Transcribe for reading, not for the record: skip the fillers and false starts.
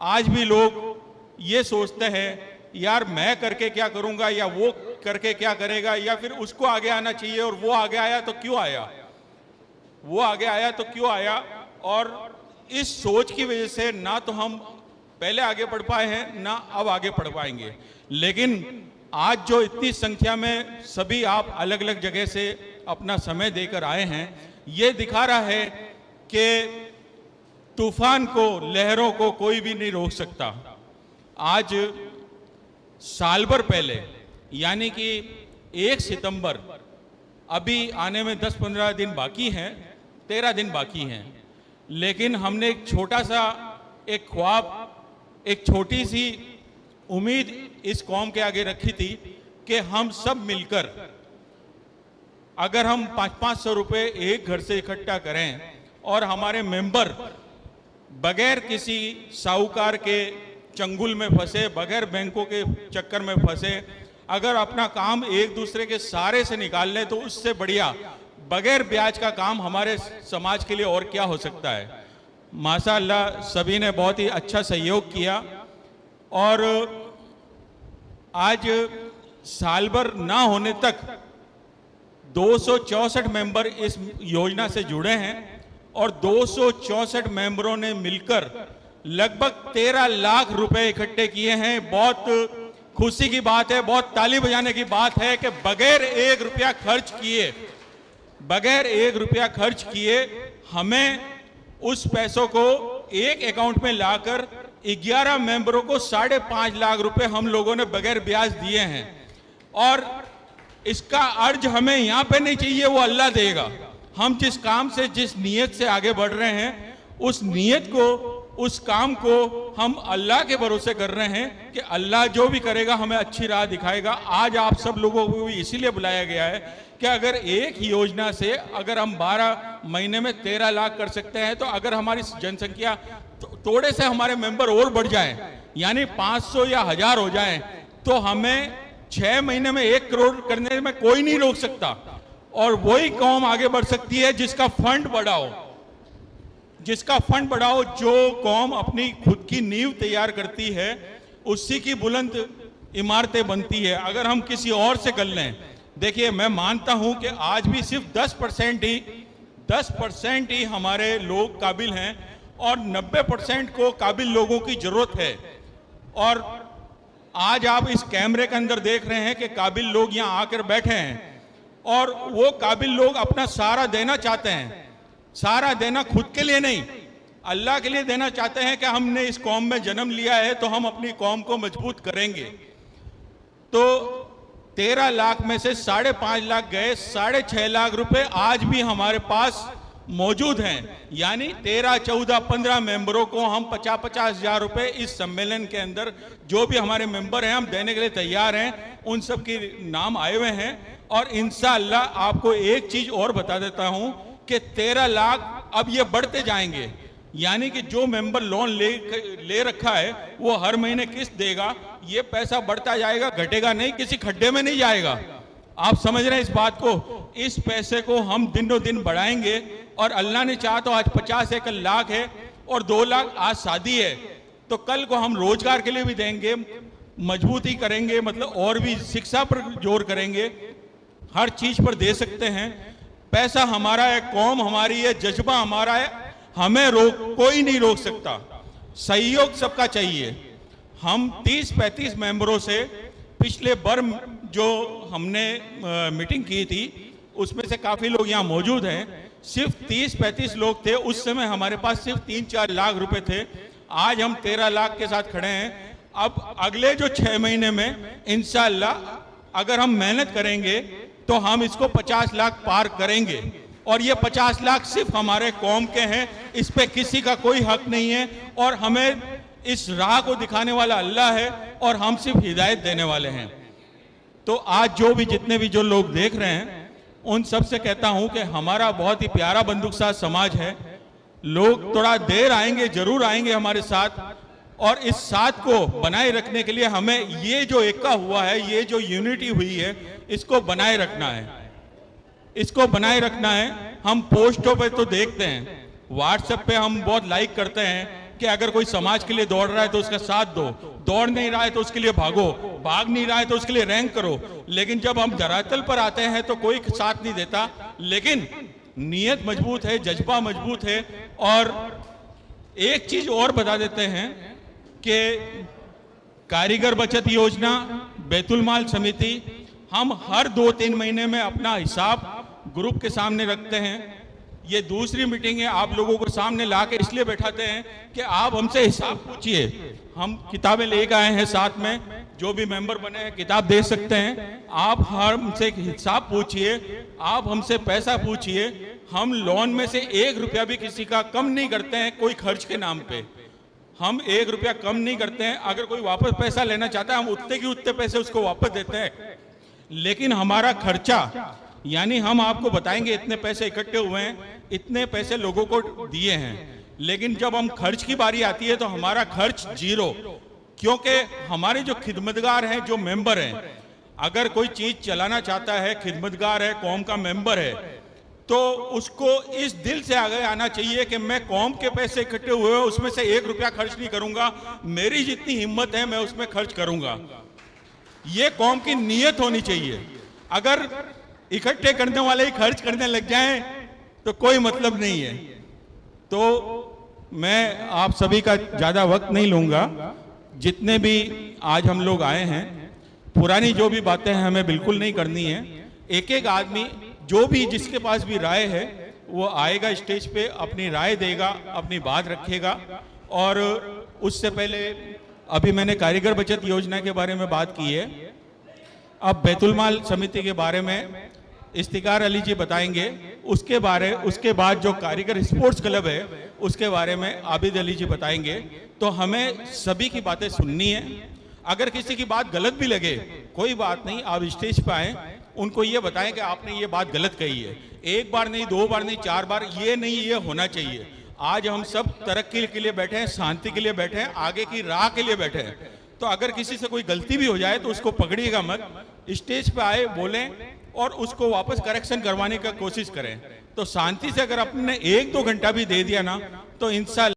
आज भी लोग ये सोचते हैं यार मैं करके क्या करूंगा, या वो करके क्या करेगा, या फिर उसको आगे आना चाहिए और वो आगे आया तो क्यों आया, वो आगे आया तो क्यों आया। और इस सोच की वजह से ना तो हम पहले आगे बढ़ पाए हैं ना अब आगे बढ़ पाएंगे। लेकिन आज जो इतनी संख्या में सभी आप अलग अलग जगह से अपना समय देकर आए हैं, ये दिखा रहा है कि तूफान को, लहरों को कोई भी नहीं रोक सकता। आज साल भर पहले यानी कि 1 सितंबर, अभी आने में 10-15 दिन बाकी हैं, 13 दिन बाकी हैं, लेकिन हमने एक छोटा सा एक ख्वाब, एक छोटी सी उम्मीद इस कौम के आगे रखी थी कि हम सब मिलकर अगर हम 500-500 रुपए एक घर से इकट्ठा करें और हमारे मेंबर बगैर किसी साहूकार के चंगुल में फंसे, बगैर बैंकों के चक्कर में फंसे, अगर अपना काम एक दूसरे के सहारे से निकाल लें तो उससे बढ़िया बगैर ब्याज का काम हमारे समाज के लिए और क्या हो सकता है। माशाअल्लाह सभी ने बहुत ही अच्छा सहयोग किया और आज साल भर ना होने तक 264 मेंबर इस योजना से जुड़े हैं और 264 मेंबरों ने मिलकर लगभग 13 लाख रुपए इकट्ठे किए हैं। बहुत खुशी की बात है, बहुत ताली बजाने की बात है कि बगैर 1 रुपया खर्च किए, बगैर 1 रुपया खर्च किए हमें उस पैसों को एक अकाउंट में लाकर 11 मेंबरों को 5.5 लाख रुपए हम लोगों ने बगैर ब्याज दिए हैं। और इसका अर्ज हमें यहाँ पे नहीं चाहिए, वो अल्लाह देगा। हम जिस काम से, जिस नीयत से आगे बढ़ रहे हैं, उस नीयत को, उस काम को हम अल्लाह के भरोसे कर रहे हैं कि अल्लाह जो भी करेगा हमें अच्छी राह दिखाएगा। आज आप सब लोगों को भी इसीलिए बुलाया गया है कि अगर एक ही योजना से अगर हम 12 महीने में 13 लाख कर सकते हैं, तो अगर हमारी जनसंख्या थोड़े से हमारे मेंबर और बढ़ जाएं, यानी 500 या 1000 हो जाएं, तो हमें 6 महीने में 1 करोड़ करने में कोई नहीं रोक सकता। और वही कौम आगे बढ़ सकती है जिसका फंड बड़ा हो, जिसका फंड बड़ा हो। जो कौम अपनी खुद की नींव तैयार करती है उसी की बुलंद इमारतें बनती है। अगर हम किसी और से कर लें, देखिए मैं मानता हूं कि आज भी सिर्फ 10% ही हमारे लोग काबिल हैं और 90% को काबिल लोगों की जरूरत है। और आज आप इस कैमरे के अंदर देख रहे हैं कि काबिल लोग यहां आकर बैठे हैं और वो काबिल लोग अपना सहारा देना चाहते हैं। सहारा देना खुद के लिए नहीं, अल्लाह के लिए देना चाहते हैं कि हमने इस कौम में जन्म लिया है तो हम अपनी कौम को मजबूत करेंगे। तो 13 लाख में से 5.5 लाख गए, 6.5 लाख रुपए आज भी हमारे पास मौजूद हैं। यानी 13, 14, 15 मेंबरों को हम 50-50 हजार रुपए इस सम्मेलन के अंदर जो भी हमारे मेंबर हैं हम देने के लिए तैयार हैं। उन सब के नाम आए हुए हैं। और इंशाअल्लाह आपको एक चीज और बता देता हूं कि 13 लाख अब ये बढ़ते जाएंगे। यानी कि जो मेंबर लोन ले रखा है वो हर महीने किस्त देगा, ये पैसा बढ़ता जाएगा, घटेगा नहीं, किसी खड्डे में नहीं जाएगा। आप समझ रहे हैं इस बात को? इस पैसे को हम दिनों दिन बढ़ाएंगे और अल्लाह ने चाहा तो आज 50-1 लाख है और 2 लाख आज शादी है, तो कल को हम रोजगार के लिए भी देंगे, मजबूती करेंगे, मतलब और भी शिक्षा पर जोर करेंगे, हर चीज पर दे सकते हैं। पैसा हमारा है, कौम हमारी है, जज्बा हमारा है, हमें कोई नहीं रोक सकता। सहयोग सबका चाहिए। हम 30-35 मेंबरों से पिछले बार जो हमने मीटिंग की थी उसमें से काफी लोग यहाँ मौजूद हैं, सिर्फ 30-35 लोग थे। उस समय हमारे पास सिर्फ 3-4 लाख रुपए थे। आज हम 13 लाख के साथ खड़े हैं। अब अगले जो 6 महीने में इंशाअल्लाह अगर हम मेहनत करेंगे तो हम इसको 50 लाख पार करेंगे। और ये 50 लाख सिर्फ हमारे कौम के हैं, इस पे किसी का कोई हक नहीं है। और हमें इस राह को दिखाने वाला अल्लाह है और हम सिर्फ हिदायत देने वाले हैं। तो आज जो भी जितने भी जो लोग देख रहे हैं उन सब से कहता हूं कि हमारा बहुत ही प्यारा बंदूकसाज समाज है। लोग थोड़ा देर आएंगे, जरूर आएंगे हमारे साथ, और इस साथ को बनाए रखने के लिए हमें ये जो एकता हुआ है, ये जो यूनिटी हुई है, इसको बनाए रखना है, इसको बनाए रखना है। हम पोस्टों पे तो देखते हैं, व्हाट्सएप पे हम बहुत लाइक करते हैं कि अगर कोई समाज के लिए दौड़ रहा है तो उसका साथ दो, दौड़ नहीं रहा है तो उसके लिए भागो, भाग नहीं रहा है तो उसके लिए रैंक करो। लेकिन जब हम धरातल पर आते हैं तो कोई साथ नहीं देता। लेकिन नीयत मजबूत है, जज्बा मजबूत है। और एक चीज और बता देते हैं कि कारीगर बचत योजना, बैतुल माल समिति, हम हर 2-3 महीने में अपना हिसाब ग्रुप के सामने रखते हैं। ये दूसरी मीटिंग है, आप लोगों को सामने ला के इसलिए बैठाते हैं कि आप हमसे हिसाब पूछिए। हम किताबें लेकर आए हैं साथ में, जो भी मेंबर बने हैं किताब दे सकते हैं। आप हमसे हिसाब पूछिए, आप हमसे पैसा पूछिए। हम लोन में से 1 रुपया भी किसी का कम नहीं करते हैं कोई खर्च के नाम पे। हम 1 रुपया कम नहीं करते हैं। अगर कोई वापस पैसा लेना चाहता है हम उतने की उतने पैसे उसको वापस देते हैं। लेकिन हमारा खर्चा, यानी हम आपको बताएंगे इतने पैसे इकट्ठे हुए हैं, इतने पैसे लोगों को दिए हैं, लेकिन जब हम खर्च की बारी आती है तो हमारा खर्च 0। क्योंकि हमारे जो खिदमतगार हैं, जो मेंबर हैं, अगर कोई चीज चलाना चाहता है, खिदमतगार है, कौम का मेंबर है, तो उसको इस दिल से आगे आना चाहिए कि मैं कौम के पैसे इकट्ठे हुए हैं उसमें से 1 रुपया खर्च नहीं करूंगा, मेरी जितनी हिम्मत है मैं उसमें खर्च करूंगा। ये कौम की नीयत होनी चाहिए। अगर इकट्ठे करने वाले ही खर्च करने लग जाएं तो कोई मतलब नहीं है। तो मैं आप सभी का ज्यादा वक्त नहीं लूंगा। जितने भी आज हम लोग आए हैं, पुरानी जो भी बातें हैं हमें बिल्कुल नहीं करनी है। एक एक आदमी जो भी जिसके पास भी राय है वो आएगा स्टेज पे, अपनी राय देगा, अपनी बात रखेगा। और उससे पहले अभी मैंने कारीगर बचत योजना के बारे में बात की है। अब बैतुल माल समिति के बारे में इफ्तिकार अली जी बताएंगे। उसके बाद जो कारीगर स्पोर्ट्स क्लब है उसके बारे में आबिद अली जी बताएंगे। तो हमें सभी की बातें सुननी है। अगर किसी की बात गलत भी लगे कोई बात नहीं, आप स्टेज पे आए, उनको ये बताएं कि आपने ये बात गलत कही है। 1 बार नहीं, 2 बार नहीं, 4 बार, ये नहीं, ये होना चाहिए। आज हम सब तरक्की के लिए बैठे हैं, शांति के लिए बैठे हैं, आगे की राह के लिए बैठे हैं। तो अगर किसी से कोई गलती भी हो जाए तो उसको पकड़िएगा मत, स्टेज पे आए, बोलें और उसको वापस करेक्शन करवाने का कोशिश करें। तो शांति से अगर आपने 1-2 घंटा भी दे दिया ना तो इंशाल्लाह